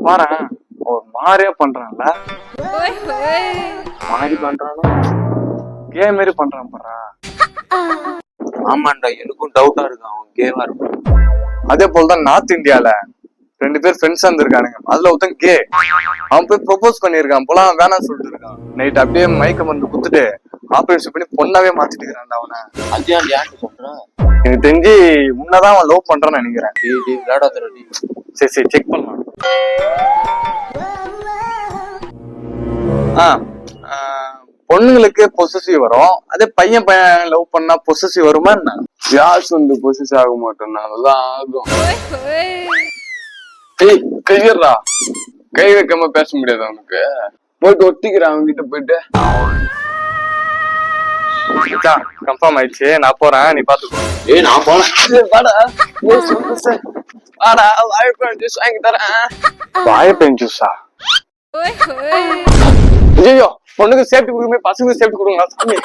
பாரு ஒரு மாதிரியா பண்றான்ல. மாறி பண்றானா? கே மாரி பண்றான் பாரா. ஆமாண்டா, எனக்கும் டவுட்டா இருக்கு அவன் கேவா இருக்கும். அதே போலதான் நார்த் இந்தியால 2 பேர் ஃப்ரெண்ட்ஸா இருந்திருக்கானுங்க. அதுல ஒருத்தன் கே. அவன் போய் ப்ரொபோஸ் பண்ணிருக்கான் போல, வேணாம்னு சொல்லிட்டு இருக்கான். நைட் அப்படியே மயக்கம் வந்து குத்துட்டு ஆபரேஷன் பண்ணி பொண்ணாவே மாத்திட்டு இருக்கிறான் அவனை. அதான் யாரு சொல்றான்? எனக்கு தெரிஞ்சு முன்னதான் அவன் லவ் பண்றான்னு நினைக்கிறேன். விளையாடாத. சரி சரி செக் பண்ணலாம். பொண்ணுங்களுக்கு பொசசிவ் வரும். அதே பையன் லவ் பண்ணா பொசசிவ் வருமா என்ன? யாஸ் வந்து பொசிஸ் ஆக மாட்டோம்னா அதெல்லாம் ஆகும். ஏய் கையறா, கை வைக்காம பேச முடியாது அவனுக்கு. போயிட்டு ஒட்டிக்கிறான் அவங்க கிட்ட போயிட்டு. கன்ஃபார்ம் ஆயிடுச்சு, நான் போறேன், நீ பாத்துக்கோ. ஏய் நான் போனேன். வாழைப்பழம் ஜூஸ் வாங்கி தரேன். வாழைப்பழம் ஜூஸா? ஐயோ, பொண்ணுக்கு சேஃப்டி கொடுக்குமே, பசங்களுக்கு சேஃப்டி கொடுங்க சாமி.